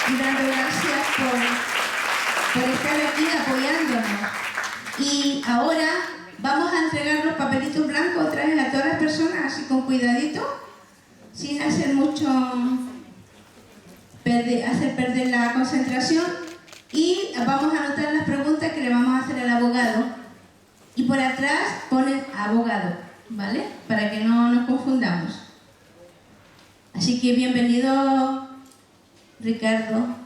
y dando gracias por estar aquí apoyándonos. Y ahora vamos a entregar los papelitos blancos otra vez a todas las personas, así con cuidadito, sin hacer mucho, hacer perder la concentración. Y vamos a anotar las preguntas que le vamos a hacer al abogado. Y por atrás ponen abogado, ¿vale? Para que no nos confundamos. Así que bienvenido, Ricardo.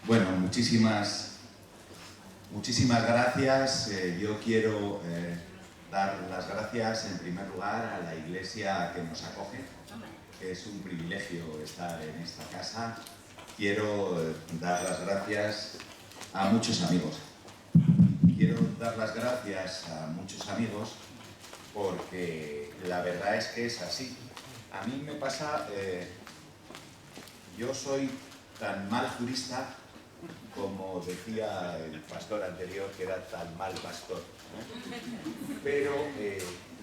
Bueno, muchísimas gracias. Yo quiero dar las gracias en primer lugar a la Iglesia que nos acoge. Es un privilegio estar en esta casa. Quiero dar las gracias a muchos amigos. Quiero dar las gracias a muchos amigos porque la verdad es que es así. A mí me pasa, yo soy tan mal jurista como decía el pastor anterior, que era tan mal pastor, ¿no? Pero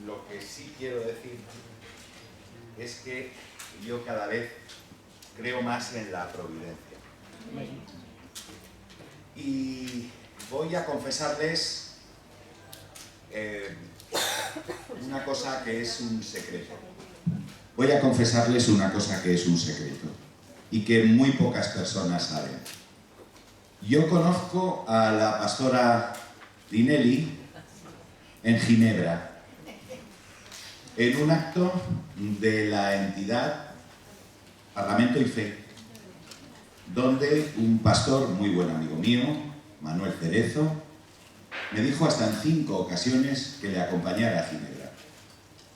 lo que sí quiero decir es que yo cada vez creo más en la providencia. Y voy a confesarles una cosa que es un secreto. Voy a confesarles una cosa que es un secreto y que muy pocas personas saben. Yo conozco a la pastora Dinelli en Ginebra, en un acto de la entidad Parlamento y Fe, donde un pastor muy buen amigo mío, Manuel Cerezo, me dijo hasta en 5 ocasiones que le acompañara a Ginebra.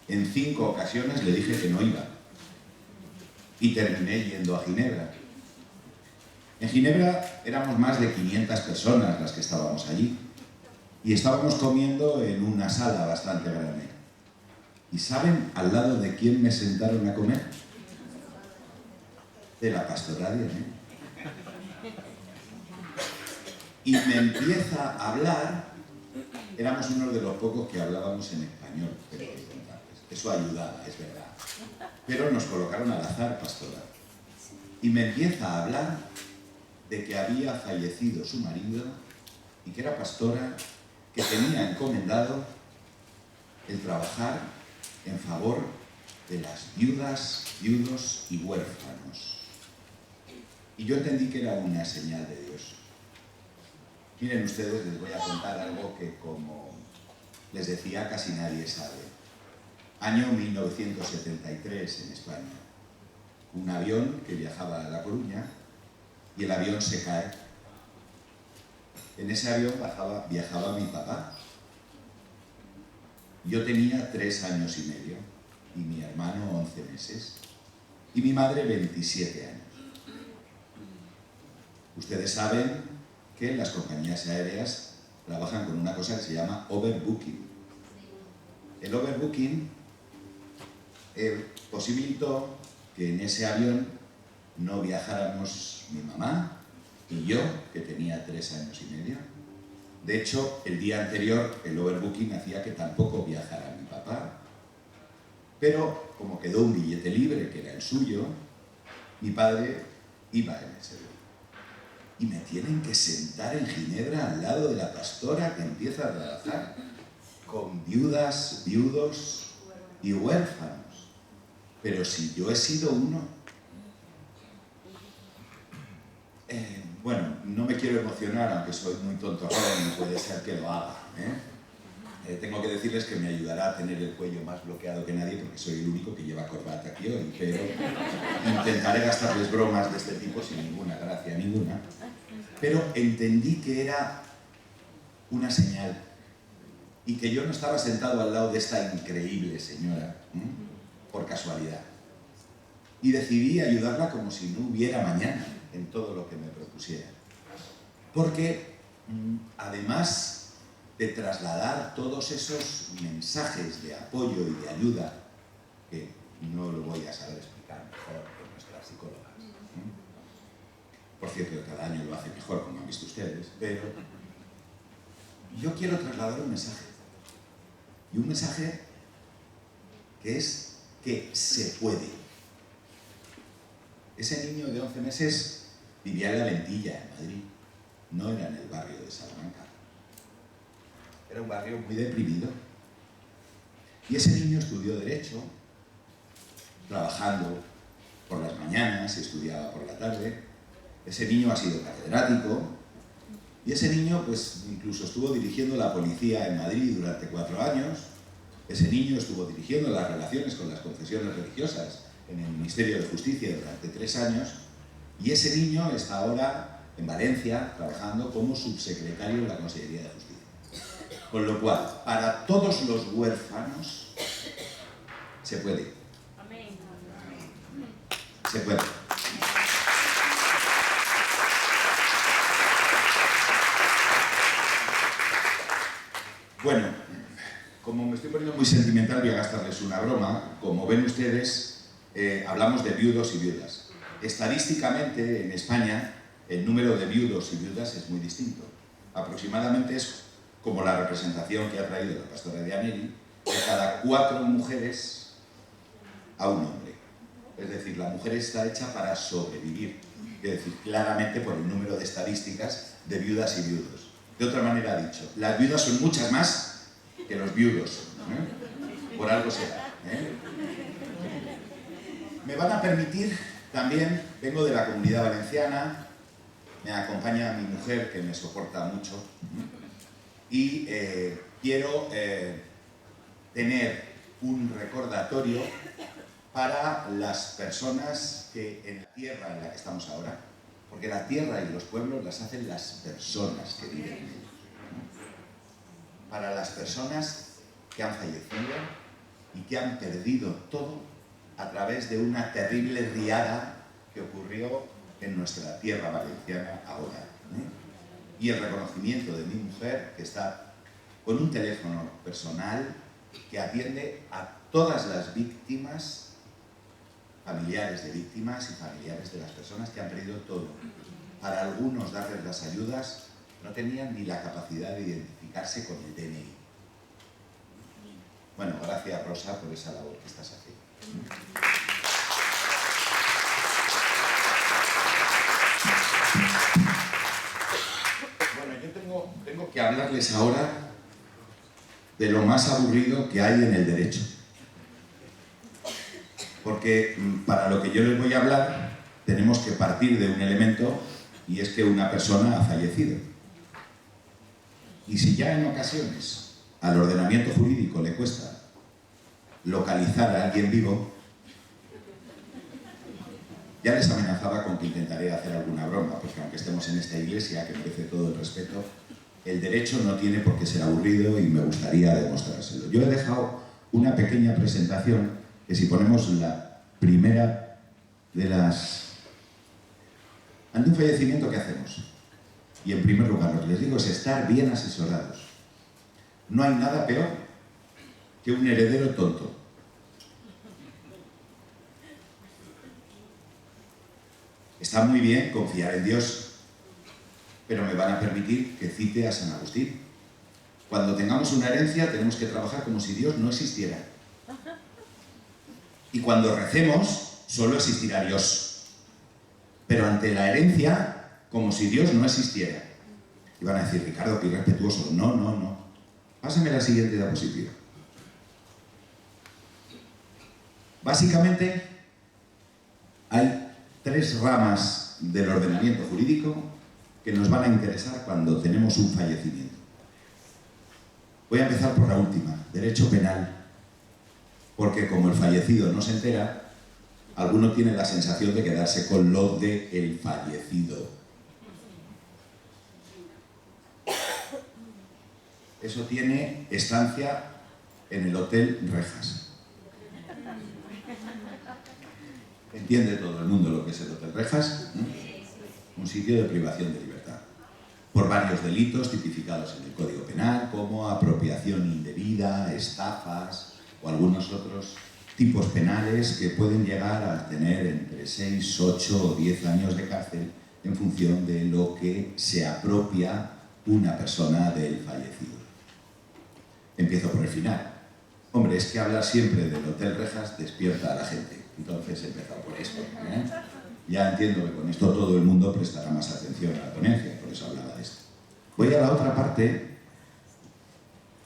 En 5 ocasiones le dije que no iba y terminé yendo a Ginebra. En Ginebra éramos más de 500 personas las que estábamos allí y estábamos comiendo en una sala bastante grande. ¿Y saben al lado de quién me sentaron a comer? De la pastora Dinelli. Y me empieza a hablar, éramos uno de los pocos que hablábamos en español, pero eso ayudaba, es verdad. Pero nos colocaron al azar, pastora. Y me empieza a hablar de que había fallecido su marido y que era pastora, que tenía encomendado el trabajar en favor de las viudas, viudos y huérfanos. Y yo entendí que era una señal de Dios. Miren ustedes, les voy a contar algo que, como les decía, casi nadie sabe. Año 1973 en España. Un avión que viajaba a La Coruña y el avión se cae. En ese avión viajaba mi papá. Yo tenía 3 años y medio y mi hermano 11 meses y mi madre 27 años. Ustedes saben que las compañías aéreas trabajan con una cosa que se llama overbooking. El overbooking posibilitó que en ese avión no viajáramos mi mamá y yo, que tenía 3 años y medio. De hecho, el día anterior el overbooking hacía que tampoco viajara mi papá. Pero como quedó un billete libre, que era el suyo, mi padre iba en ese avión. Y me tienen que sentar en Ginebra al lado de la pastora que empieza a trabajar con viudas, viudos y huérfanos. Pero si yo he sido uno. Bueno, no me quiero emocionar, aunque soy muy tonto joven y puede ser que lo haga. Tengo que decirles que me ayudará a tener el cuello más bloqueado que nadie, porque soy el único que lleva corbata aquí hoy, pero intentaré gastarles bromas de este tipo sin ninguna gracia, ninguna. Pero entendí que era una señal y que yo no estaba sentado al lado de esta increíble señora, por casualidad. Y decidí ayudarla como si no hubiera mañana en todo lo que me propusiera. Porque además de trasladar todos esos mensajes de apoyo y de ayuda, que no lo cierto que cada año lo hace mejor, como han visto ustedes, pero yo quiero trasladar un mensaje. Y un mensaje que es que se puede. Ese niño de 11 meses vivía en La Ventilla, en Madrid. No era en el barrio de Salamanca. Era un barrio muy deprimido. Y ese niño estudió Derecho, trabajando por las mañanas y estudiaba por la tarde. Ese niño ha sido catedrático. Y ese niño, pues, incluso estuvo dirigiendo la policía en Madrid durante 4 años. Ese niño estuvo dirigiendo las relaciones con las confesiones religiosas en el Ministerio de Justicia durante 3 años. Y ese niño está ahora en Valencia trabajando como subsecretario de la Consellería de Justicia. Con lo cual, para todos los huérfanos, se puede. Amén. Se puede. Bueno, como me estoy poniendo muy sentimental, voy a gastarles una broma. Como ven ustedes, hablamos de viudos y viudas. Estadísticamente, en España, el número de viudos y viudas es muy distinto. Aproximadamente es como la representación que ha traído la pastora de Aneri, de cada 4 mujeres a un hombre. Es decir, la mujer está hecha para sobrevivir. Es decir, claramente por el número de estadísticas de viudas y viudos. De otra manera dicho, las viudas son muchas más que los viudos. Por algo será. Me van a permitir también, vengo de la Comunidad Valenciana, me acompaña mi mujer que me soporta mucho y quiero tener un recordatorio para las personas que en la tierra en la que estamos ahora, porque la tierra y los pueblos las hacen las personas que viven en ellos. Para las personas que han fallecido y que han perdido todo a través de una terrible riada que ocurrió en nuestra tierra valenciana ahora. Y el reconocimiento de mi mujer, que está con un teléfono personal que atiende a todas las víctimas, familiares de víctimas y familiares de las personas que han perdido todo. Para algunos darles las ayudas no tenían ni la capacidad de identificarse con el DNI. Bueno, gracias Rosa por esa labor que estás haciendo. Bueno, yo tengo que hablarles ahora de lo más aburrido que hay en el derecho. Porque para lo que yo les voy a hablar tenemos que partir de un elemento, y es que una persona ha fallecido. Y si ya en ocasiones al ordenamiento jurídico le cuesta localizar a alguien vivo, ya les amenazaba con que intentaré hacer alguna broma, porque aunque estemos en esta iglesia, que merece todo el respeto, el derecho no tiene por qué ser aburrido y me gustaría demostrárselo. Yo he dejado una pequeña presentación que, si ponemos la primera de las... Ante un fallecimiento, ¿qué hacemos? Y en primer lugar, lo que les digo es estar bien asesorados. No hay nada peor que un heredero tonto. Está muy bien confiar en Dios, pero me van a permitir que cite a San Agustín. Cuando tengamos una herencia tenemos que trabajar como si Dios no existiera. Y cuando recemos, solo existirá Dios. Pero ante la herencia, como si Dios no existiera. Y van a decir, Ricardo, qué irrespetuoso. No, no, no. Pásame la siguiente diapositiva. Básicamente, hay 3 ramas del ordenamiento jurídico que nos van a interesar cuando tenemos un fallecimiento. Voy a empezar por la última, derecho penal. Porque como el fallecido no se entera, alguno tiene la sensación de quedarse con lo de el fallecido. Eso tiene estancia en el Hotel Rejas. ¿Entiende todo el mundo lo que es el Hotel Rejas? Un sitio de privación de libertad. Por varios delitos tipificados en el Código Penal, como apropiación indebida, estafas o algunos otros tipos penales que pueden llegar a tener entre 6, 8 o 10 años de cárcel en función de lo que se apropia una persona del fallecido. Empiezo por el final. Hombre, es que hablar siempre del Hotel Rejas despierta a la gente. Entonces he empezado por esto, ¿eh? Ya entiendo que con esto todo el mundo prestará más atención a la ponencia, por eso hablaba de esto. Voy a la otra parte,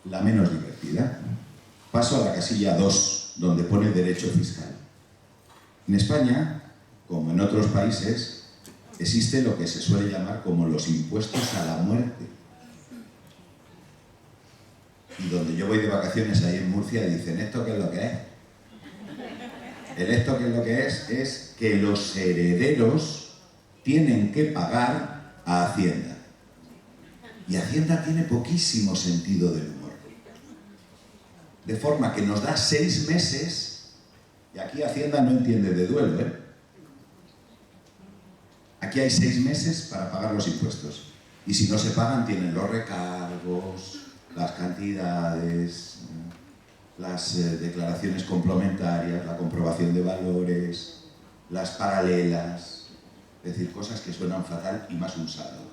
la menos divertida. Paso a la casilla 2, donde pone derecho fiscal. En España, como en otros países, existe lo que se suele llamar como los impuestos a la muerte. Y donde yo voy de vacaciones ahí en Murcia dicen, ¿esto qué es lo que es? El esto qué es lo que es que los herederos tienen que pagar a Hacienda. Y Hacienda tiene poquísimo sentido del humor. De forma que nos da 6 meses, y aquí Hacienda no entiende de duelo, ¿eh? Aquí hay 6 meses para pagar los impuestos. Y si no se pagan, tienen los recargos, las cantidades, las declaraciones complementarias, la comprobación de valores, las paralelas, es decir, cosas que suenan fatal y más un saldo.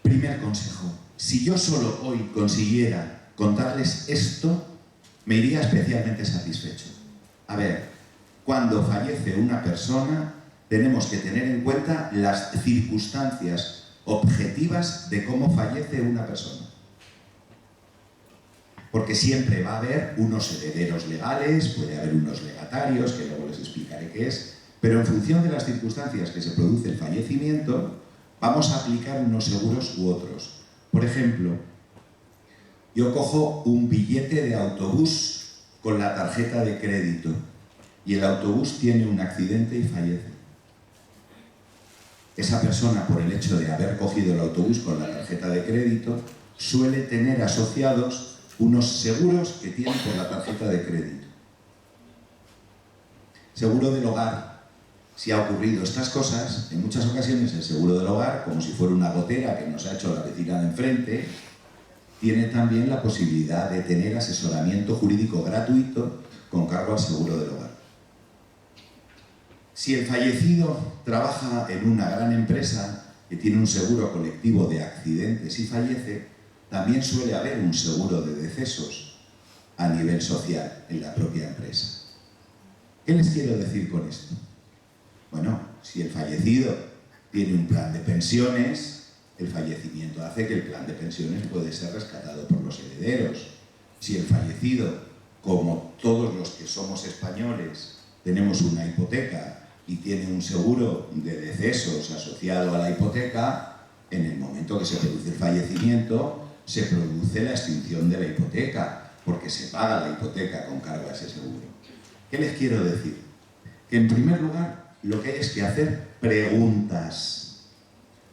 Primer consejo, si yo solo hoy consiguiera contarles esto, me iría especialmente satisfecho. A ver, cuando fallece una persona, tenemos que tener en cuenta las circunstancias objetivas de cómo fallece una persona. Porque siempre va a haber unos herederos legales, puede haber unos legatarios, que luego les explicaré qué es, pero en función de las circunstancias que se produce el fallecimiento, vamos a aplicar unos seguros u otros. Por ejemplo, yo cojo un billete de autobús con la tarjeta de crédito y el autobús tiene un accidente y fallece. Esa persona, por el hecho de haber cogido el autobús con la tarjeta de crédito, suele tener asociados unos seguros que tiene por la tarjeta de crédito. Seguro del hogar. Si ha ocurrido estas cosas, en muchas ocasiones el seguro del hogar, como si fuera una gotera que nos ha hecho la vecina de enfrente, tiene también la posibilidad de tener asesoramiento jurídico gratuito con cargo al seguro del hogar. Si el fallecido trabaja en una gran empresa que tiene un seguro colectivo de accidentes y fallece, también suele haber un seguro de decesos a nivel social en la propia empresa. ¿Qué les quiero decir con esto? Bueno, si el fallecido tiene un plan de pensiones, el fallecimiento hace que el plan de pensiones puede ser rescatado por los herederos. Si el fallecido, como todos los que somos españoles, tenemos una hipoteca y tiene un seguro de decesos asociado a la hipoteca, en el momento que se produce el fallecimiento, se produce la extinción de la hipoteca, porque se paga la hipoteca con cargo a ese seguro. ¿Qué les quiero decir? Que en primer lugar, lo que hay es que hacer preguntas.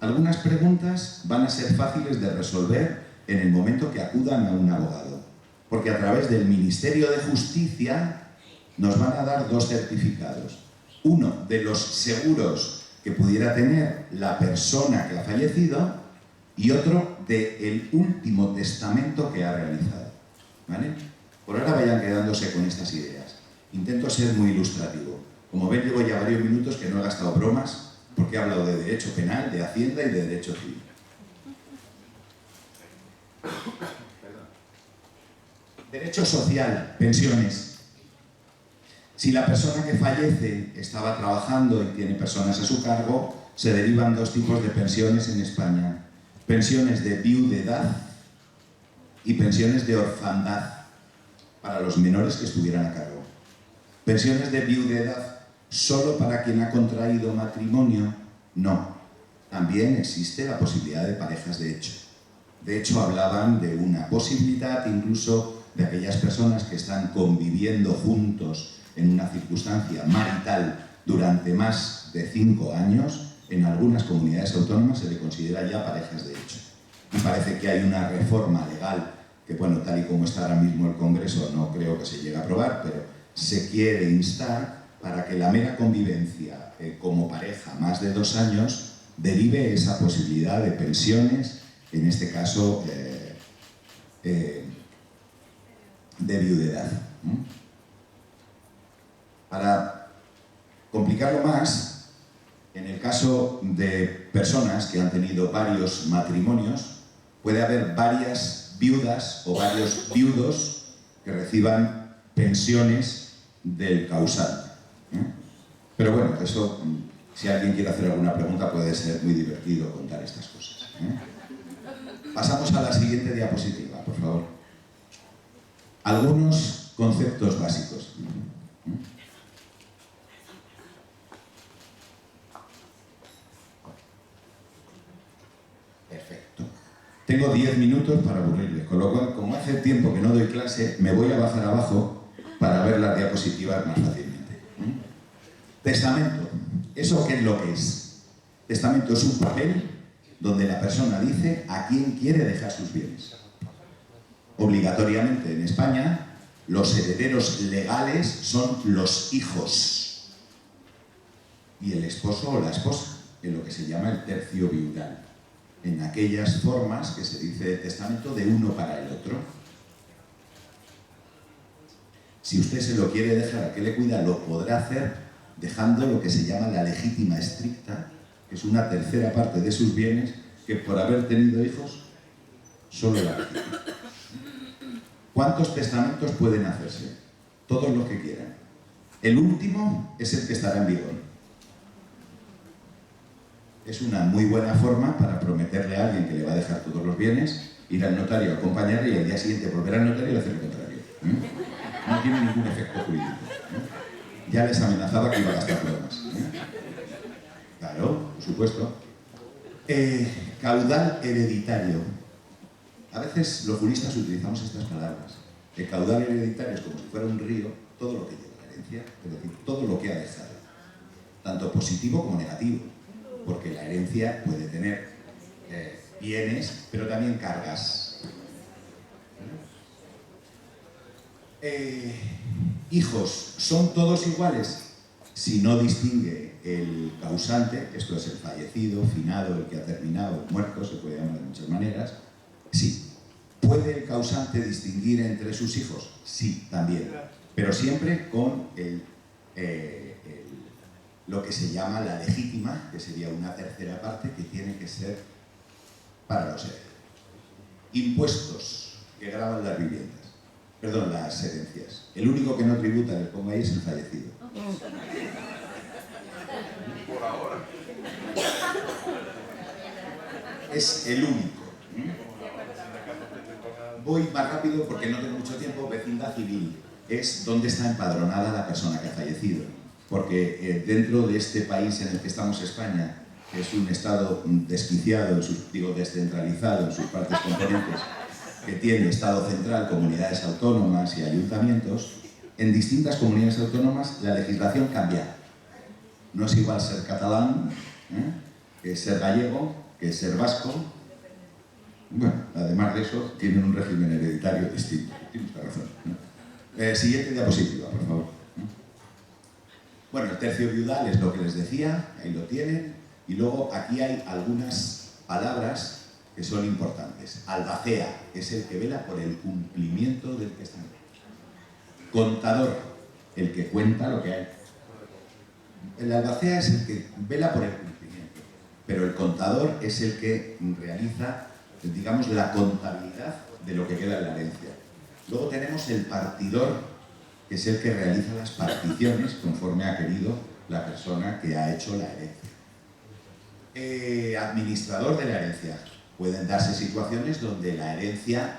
Algunas preguntas van a ser fáciles de resolver en el momento que acudan a un abogado, porque a través del Ministerio de Justicia nos van a dar 2 certificados. Uno de los seguros que pudiera tener la persona que ha fallecido y otro del último testamento que ha realizado. ¿Vale? Por ahora vayan quedándose con estas ideas. Intento ser muy ilustrativo. Como ven, llevo ya varios minutos que no he gastado bromas porque he hablado de derecho penal, de hacienda y de derecho civil. Derecho social, pensiones. Si la persona que fallece estaba trabajando y tiene personas a su cargo, se derivan 2 tipos de pensiones en España. Pensiones de viudedad y pensiones de orfandad para los menores que estuvieran a cargo. Pensiones de viudedad solo para quien ha contraído matrimonio, no. También existe la posibilidad de parejas de hecho. De hecho, hablaban de una posibilidad incluso de aquellas personas que están conviviendo juntos en una circunstancia marital durante más de 5 años, en algunas comunidades autónomas se le considera ya parejas de hecho. Y parece que hay una reforma legal que, bueno, tal y como está ahora mismo el Congreso, no creo que se llegue a aprobar, pero se quiere instar para que la mera convivencia como pareja más de 2 años derive esa posibilidad de pensiones, en este caso de viudedad. Para complicarlo más, el caso de personas que han tenido varios matrimonios, puede haber varias viudas o varios viudos que reciban pensiones del causante. Pero bueno, eso, si alguien quiere hacer alguna pregunta, puede ser muy divertido contar estas cosas. Pasamos a la siguiente diapositiva, por favor. Algunos conceptos básicos. Perfecto. Tengo 10 minutos para aburrirles, con lo cual, como hace tiempo que no doy clase, me voy a bajar abajo para ver las diapositivas más fácilmente. Testamento. ¿Eso qué es lo que es? Testamento es un papel donde la persona dice a quién quiere dejar sus bienes. Obligatoriamente en España, los herederos legales son los hijos y el esposo o la esposa, en lo que se llama el tercio viudal, en aquellas formas que se dice de testamento de uno para el otro. Si usted se lo quiere dejar a que le cuida, lo podrá hacer dejando lo que se llama la legítima estricta, que es una tercera parte de sus bienes que por haber tenido hijos solo la legítima. ¿Cuántos testamentos pueden hacerse? Todos los que quieran. El último es el que estará en vigor. Es una muy buena forma para prometerle a alguien que le va a dejar todos los bienes, ir al notario a acompañarle y al día siguiente volver al notario y hacer lo contrario. No tiene ningún efecto jurídico. Ya les amenazaba que iba a gastar plomas. Claro, por supuesto. Caudal hereditario. A veces los juristas utilizamos estas palabras. El caudal hereditario es como si fuera un río, todo lo que lleva la herencia, es decir, todo lo que ha dejado, tanto positivo como negativo, porque la herencia puede tener bienes, pero también cargas. Hijos, ¿son todos iguales? Si no distingue el causante, esto es el fallecido, finado, el que ha terminado, muerto, se puede llamar de muchas maneras, sí. ¿Puede el causante distinguir entre sus hijos? Sí, también. Pero siempre con lo que se llama la legítima, que sería una tercera parte que tiene que ser para los herederos. Impuestos que gravan las viviendas. Perdón, las herencias. El único que no tributa, les pongo ahí, es el fallecido. Por ahora. Es el único. Voy más rápido porque no tengo mucho tiempo. Vecindad civil es donde está empadronada la persona que ha fallecido. Porque dentro de este país en el que estamos, España, que es un estado desquiciado, descentralizado en sus partes componentes, que tiene Estado central, comunidades autónomas y ayuntamientos, en distintas comunidades autónomas la legislación cambia. No es igual ser catalán, que ser gallego, que ser vasco. Bueno, además de eso, tienen un régimen hereditario distinto. Tienes razón. Siguiente diapositiva, por favor. Bueno, el tercio viudal es lo que les decía, ahí lo tienen. Y luego aquí hay algunas palabras que son importantes. Albacea es el que vela por el cumplimiento del testamento. Contador, el que cuenta lo que hay. El albacea es el que vela por el cumplimiento, pero el contador es el que realiza, digamos, la contabilidad de lo que queda en la herencia. Luego tenemos el partidor, que es el que realiza las particiones conforme ha querido la persona que ha hecho la herencia. Administrador de la herencia. Pueden darse situaciones donde la herencia,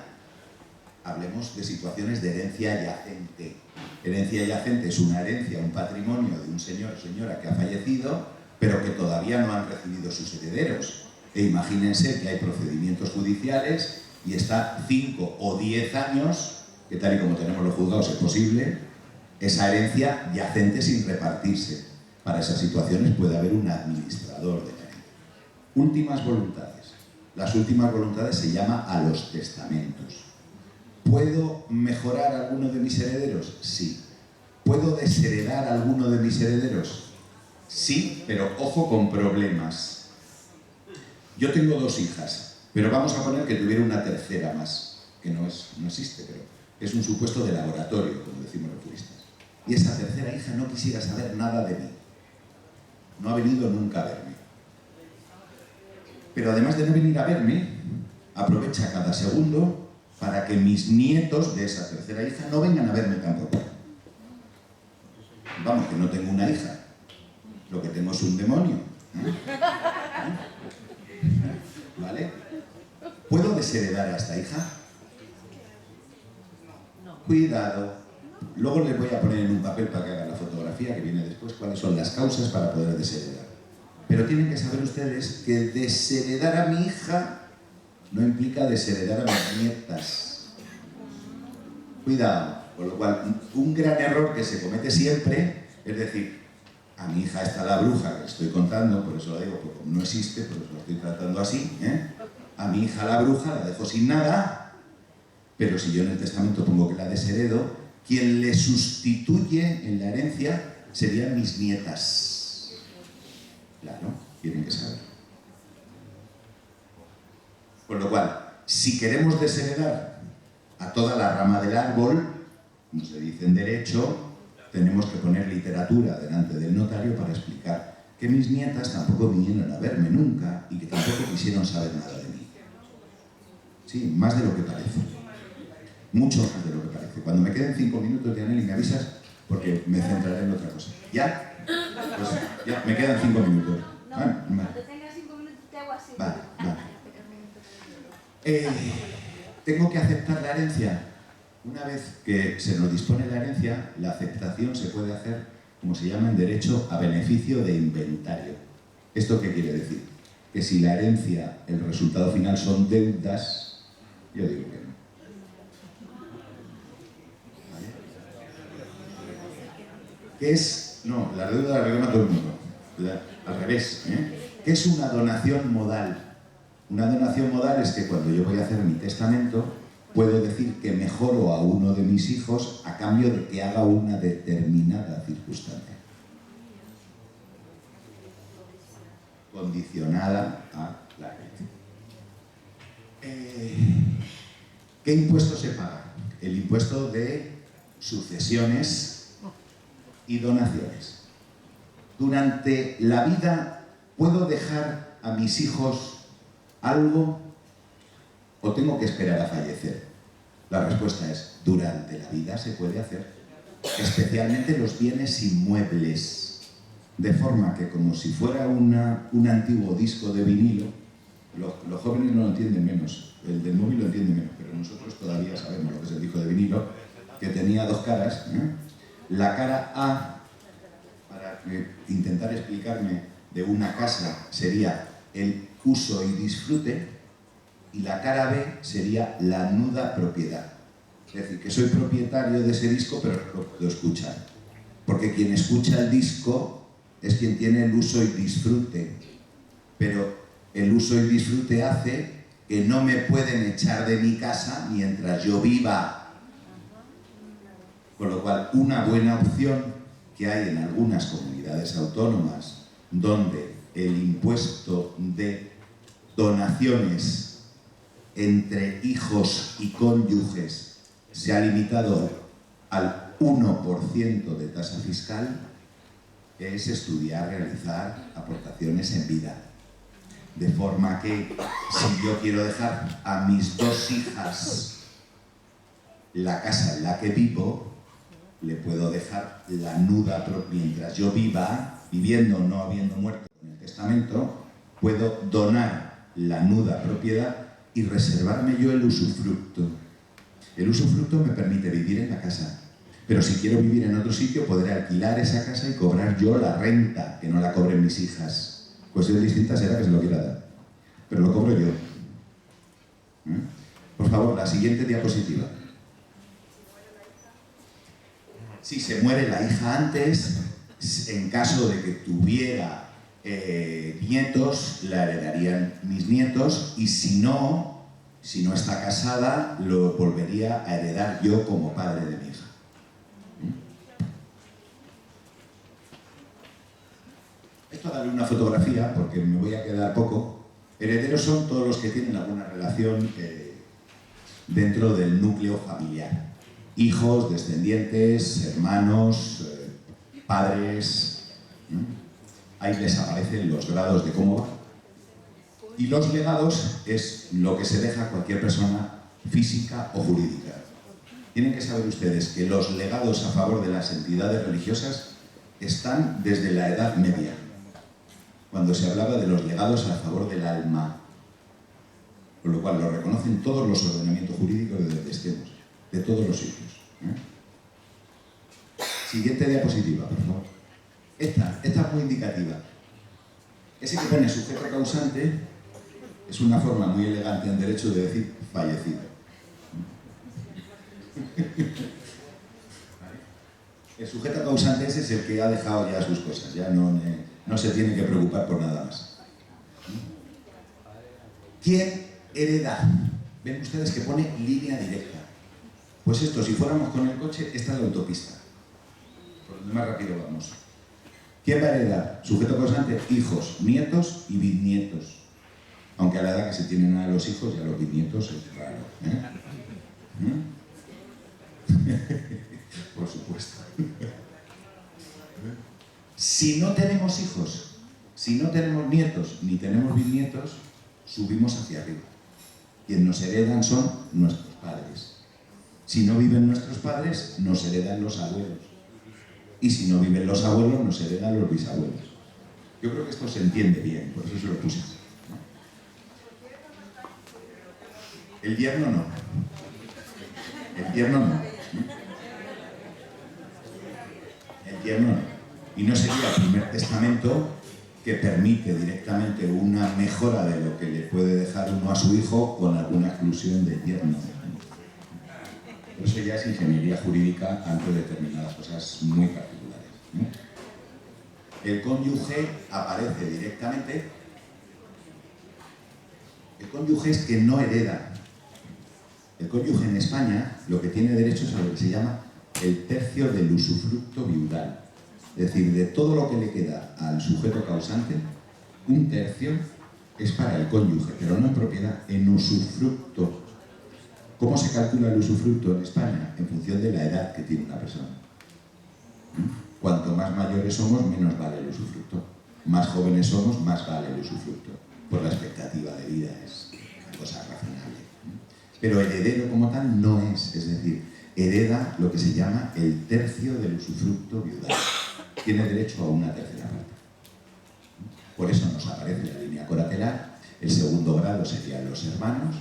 hablemos de situaciones de herencia yacente. Herencia yacente es una herencia, un patrimonio de un señor o señora que ha fallecido, pero que todavía no han recibido sus herederos. E imagínense que hay procedimientos judiciales y está 5 o 10 años, que tal y como tenemos los juzgados es posible, esa herencia yacente sin repartirse. Para esas situaciones puede haber un administrador de la herencia. Últimas voluntades. Las últimas voluntades se llama a los testamentos. ¿Puedo mejorar a alguno de mis herederos? Sí. ¿Puedo desheredar a alguno de mis herederos? Sí, pero ojo con problemas. Yo tengo 2 hijas, pero vamos a poner que tuviera una tercera más, que no existe, pero es un supuesto de laboratorio, como decimos los juristas. Y esa tercera hija no quisiera saber nada de mí. no ha venido nunca a verme. Pero además de no venir a verme, aprovecha cada segundo para que mis nietos de esa tercera hija no vengan a verme tampoco. Vamos, que no tengo una hija, lo que tengo es un demonio. ¿Vale? ¿Puedo desheredar a esta hija? Cuidado. Luego les voy a poner en un papel para que hagan la fotografía que viene después cuáles son las causas para poder desheredar. Pero tienen que saber ustedes que desheredar a mi hija no implica desheredar a mis nietas. Cuidado. Con lo cual, un gran error que se comete siempre es decir, a mi hija está la bruja que estoy contando, por eso la digo, porque no existe, por eso la estoy tratando así, A mi hija la bruja la dejo sin nada, pero si yo en el testamento pongo que la desheredo, quien le sustituye en la herencia serían mis nietas. Claro, tienen que saber. Con lo cual, si queremos desheredar a toda la rama del árbol, como se dice en derecho, tenemos que poner literatura delante del notario para explicar que mis nietas tampoco vinieron a verme nunca y que tampoco quisieron saber nada de mí. Sí, más de lo que parece. Mucho más de lo que parece. Cuando me queden 5 minutos, Dianely, me avisas porque me centraré en otra cosa. ¿Ya? Pues ya, me quedan 5 minutos. No, cuando tengas 5 minutos te hago así. Vale. Tengo que aceptar la herencia. Una vez que se nos dispone la herencia, la aceptación se puede hacer, como se llama en derecho, a beneficio de inventario. ¿Esto qué quiere decir? Que si la herencia, el resultado final son deudas, yo digo que no. ¿Vale? ¿Qué es? No, la deuda la reclama todo el mundo. Al revés. ¿Qué es una donación modal? Una donación modal es que cuando yo voy a hacer mi testamento, puedo decir que mejoro a uno de mis hijos a cambio de que haga una determinada circunstancia. Condicionada a la herencia. ¿Qué impuesto se paga? El impuesto de sucesiones y donaciones. Durante la vida, ¿puedo dejar a mis hijos algo o tengo que esperar a fallecer? La respuesta es, durante la vida se puede hacer, especialmente los bienes inmuebles, de forma que como si fuera un antiguo disco de vinilo, los jóvenes no lo entienden menos, el del móvil lo entiende menos, pero nosotros todavía sabemos lo que es el disco de vinilo, que tenía 2 caras, La cara A, para intentar explicarme de una casa, sería el uso y disfrute, y la cara B sería la nuda propiedad. Es decir, que soy propietario de ese disco, pero lo puedo escuchar. Porque quien escucha el disco es quien tiene el uso y disfrute. Pero el uso y disfrute hace que no me pueden echar de mi casa mientras yo viva. Con lo cual, una buena opción que hay en algunas comunidades autónomas donde el impuesto de donaciones entre hijos y cónyuges se ha limitado al 1% de tasa fiscal, es estudiar, realizar aportaciones en vida. De forma que si yo quiero dejar a mis 2 hijas la casa en la que vivo, le puedo dejar la nuda mientras yo viva, viviendo o no habiendo muerto con el testamento, puedo donar la nuda propiedad y reservarme yo el usufructo. El usufructo me permite vivir en la casa, pero si quiero vivir en otro sitio podré alquilar esa casa y cobrar yo la renta, que no la cobren mis hijas. Cuestión distinta será que se lo quiera dar, pero lo cobro yo. Por favor, la siguiente diapositiva. Si se muere la hija antes, en caso de que tuviera nietos, la heredarían mis nietos, y si no está casada, lo volvería a heredar yo como padre de mi hija. Esto darle una fotografía porque me voy a quedar poco. Herederos son todos los que tienen alguna relación dentro del núcleo familiar. Hijos, descendientes, hermanos, padres. ahí les aparecen los grados de cómo va. Y los legados es lo que se deja a cualquier persona física o jurídica. Tienen que saber ustedes que los legados a favor de las entidades religiosas están desde la Edad Media, cuando se hablaba de los legados a favor del alma, con lo cual lo reconocen todos los ordenamientos jurídicos de donde estemos, de todos los sitios. Siguiente diapositiva, por favor. Esta es muy indicativa. Ese que pone sujeto causante es una forma muy elegante en derecho de decir fallecido. El sujeto causante ese es el que ha dejado ya sus cosas, ya no se tiene que preocupar por nada más. ¿Quién hereda? Ven ustedes que pone línea directa. Pues esto, si fuéramos con el coche, esta es la autopista. Por donde más rápido vamos. ¿Quién va a heredar? Sujeto causante, hijos, nietos y bisnietos. Aunque a la edad que se tienen a los hijos y a los bisnietos es raro. Por supuesto. Si no tenemos hijos, si no tenemos nietos ni tenemos bisnietos, subimos hacia arriba. Quienes nos heredan son nuestros padres. Si no viven nuestros padres, nos heredan los abuelos. Y si no viven los abuelos, nos heredan los bisabuelos. Yo creo que esto se entiende bien, por eso se lo puse. El yerno no. El yerno no. El yerno no. Y no sería el primer testamento que permite directamente una mejora de lo que le puede dejar uno a su hijo con alguna exclusión del yerno. Por eso ya es ingeniería jurídica ante determinadas cosas muy particulares. El cónyuge aparece directamente. El cónyuge es que no hereda. El cónyuge en España lo que tiene derecho es a lo que se llama el tercio del usufructo viudal. Es decir, de todo lo que le queda al sujeto causante, un tercio es para el cónyuge, pero no en propiedad, en usufructo. ¿Cómo se calcula el usufructo en España? En función de la edad que tiene una persona. Cuanto más mayores somos, menos vale el usufructo. Más jóvenes somos, más vale el usufructo. Por la expectativa de vida es una cosa razonable. Pero el heredero como tal no es decir, hereda lo que se llama el tercio del usufructo viudal. Tiene derecho a una tercera parte. Por eso nos aparece la línea coratelar. El segundo grado serían los hermanos,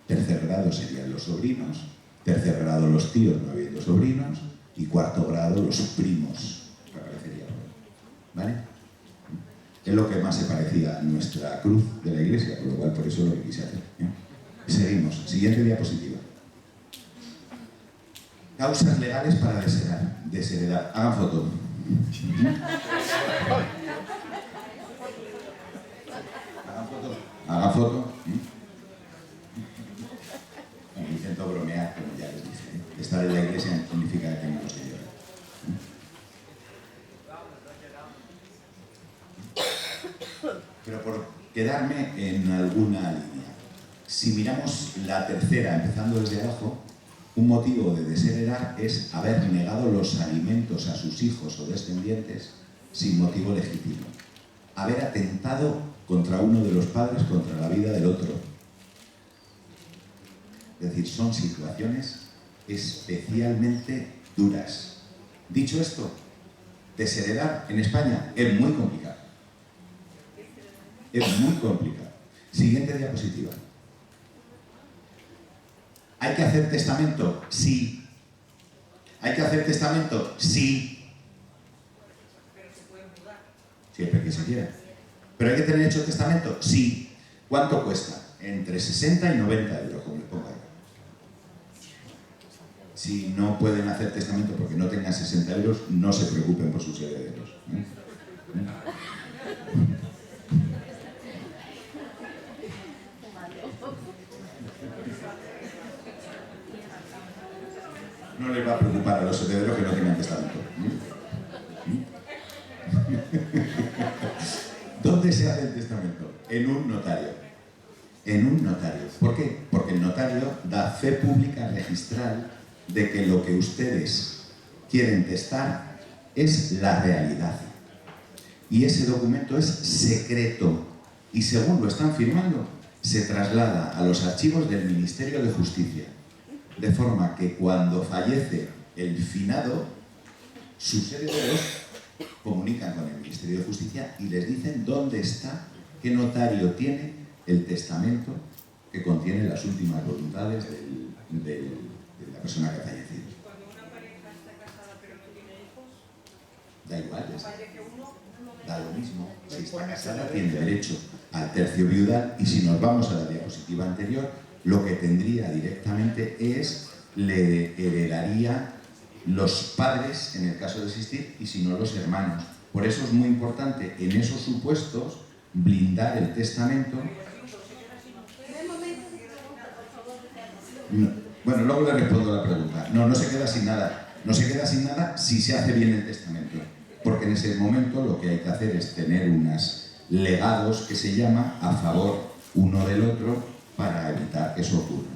tercer grado serían los sobrinos, tercer grado los tíos no habiendo sobrinos y cuarto grado los primos, que aparecería por ahí. ¿Vale? Es lo que más se parecía a nuestra cruz de la iglesia, por lo cual por eso lo que quise hacer. Seguimos. Siguiente diapositiva. Causas legales para desheredar. Hagan foto. Hagan foto. Intento bromear, como ya les dije. Estar en la iglesia significa que tenemos que llorar. Pero por quedarme en alguna línea. Si miramos la tercera, empezando desde abajo, un motivo de desheredar es haber negado los alimentos a sus hijos o descendientes sin motivo legítimo. Haber atentado contra uno de los padres, contra la vida del otro. Es decir, son situaciones especialmente duras. Dicho esto, desheredar en España es muy complicado. Es muy complicado. Siguiente diapositiva. ¿Hay que hacer testamento? Sí. ¿Hay que hacer testamento? Sí. Pero se puede mudar. Siempre que se quiera. ¿Pero hay que tener hecho testamento? Sí. ¿Cuánto cuesta? Entre 60 y 90 euros, como le pongo ahí. Si no pueden hacer testamento porque no tengan 60 euros, no se preocupen por sus herederos. No les va a preocupar a los herederos que no tengan testamento. ¿Dónde se hace el testamento? En un notario. En un notario. ¿Por qué? Porque el notario da fe pública registral de que lo que ustedes quieren testar es la realidad. y ese documento es secreto y según lo están firmando se traslada a los archivos del Ministerio de Justicia, de forma que cuando fallece el finado, sus herederos comunican con el Ministerio de Justicia y les dicen dónde está, qué notario tiene el testamento que contiene las últimas voluntades de la persona que ha fallecido. Cuando una pareja está casada pero no tiene hijos, Da igual, fallece uno, da lo mismo. Si está casada tiene derecho al tercio viudal y si nos vamos a la diapositiva anterior, lo que tendría directamente es, le heredaría los padres en el caso de existir y si no los hermanos. Por eso es muy importante en esos supuestos blindar el testamento. No, bueno, luego le respondo la pregunta. No se queda sin nada. No se queda sin nada si se hace bien el testamento. Porque en ese momento lo que hay que hacer es tener unos legados que se llama a favor uno del otro para evitar que eso ocurra.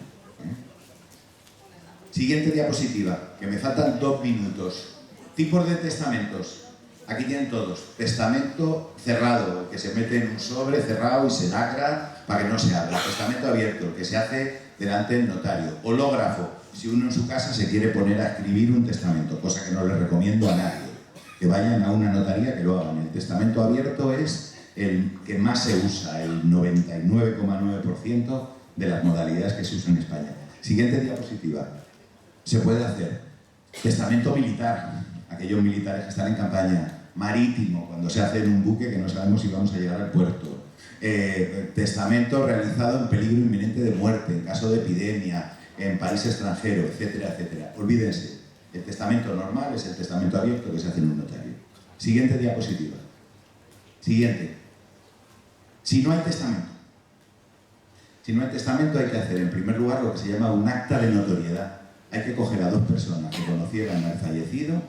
Siguiente diapositiva, que me faltan 2 minutos. Tipos de testamentos. Aquí tienen todos. Testamento cerrado, que se mete en un sobre cerrado y se lacra para que no se abra. Testamento abierto, que se hace delante del notario. Hológrafo, si uno en su casa se quiere poner a escribir un testamento, cosa que no le recomiendo a nadie. Que vayan a una notaría que lo hagan. El testamento abierto es el que más se usa, el 99,9% de las modalidades que se usan en España. Siguiente diapositiva. Se puede hacer testamento militar, aquellos militares que están en campaña, marítimo, cuando se hace en un buque que no sabemos si vamos a llegar al puerto, testamento realizado en peligro inminente de muerte, en caso de epidemia, en país extranjero, etcétera, etcétera. Olvídense, el testamento normal es el testamento abierto que se hace en un notario. Siguiente diapositiva. Siguiente. Si no hay testamento. Si no hay testamento hay que hacer en primer lugar lo que se llama un acta de notoriedad. Hay que coger a 2 personas que conocieran al fallecido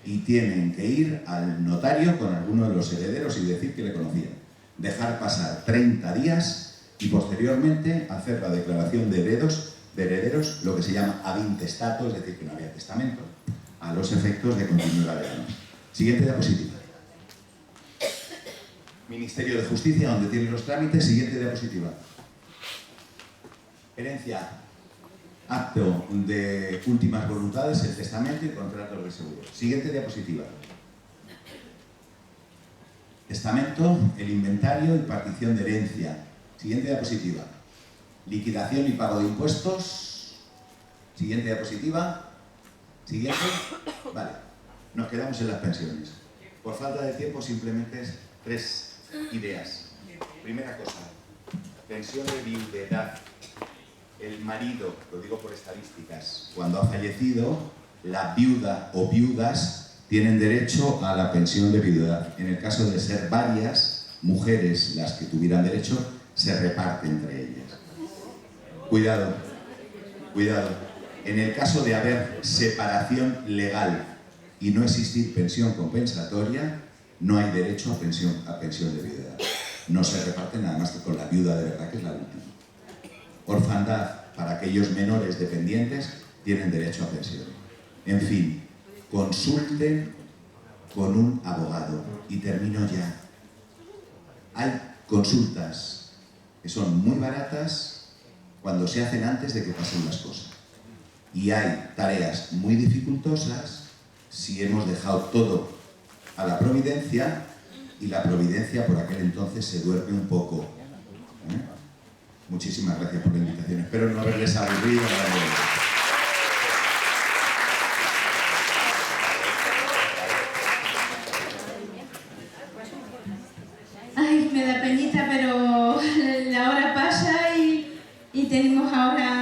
y tienen que ir al notario con alguno de los herederos y decir que le conocían. Dejar pasar 30 días y posteriormente hacer la declaración de herederos, lo que se llama ad intestato, es decir, que no había testamento, a los efectos de continuidad legal. Siguiente diapositiva. Ministerio de Justicia, donde tienen los trámites. Siguiente diapositiva. Herencia. Acto de últimas voluntades, el testamento y contratos de seguro. Siguiente diapositiva. Testamento, el inventario y partición de herencia. Siguiente diapositiva. Liquidación y pago de impuestos. Siguiente diapositiva. Siguiente. Vale. Nos quedamos en las pensiones. Por falta de tiempo, simplemente 3 ideas. Primera cosa. Pensión de viudedad. El marido, lo digo por estadísticas, cuando ha fallecido, la viuda o viudas tienen derecho a la pensión de viudedad. En el caso de ser varias mujeres las que tuvieran derecho, se reparte entre ellas. Cuidado, cuidado. En el caso de haber separación legal y no existir pensión compensatoria, no hay derecho a pensión de viudedad. No se reparte nada más que con la viuda de verdad, que es la última. Orfandad, para aquellos menores dependientes, tienen derecho a pensión. En fin, consulten con un abogado. Y termino ya. Hay consultas que son muy baratas cuando se hacen antes de que pasen las cosas. Y hay tareas muy dificultosas si hemos dejado todo a la providencia y la providencia por aquel entonces se duerme un poco. Muchísimas gracias por la invitación. Espero no haberles aburrido. Ay, me da penita, pero la hora pasa y tenemos ahora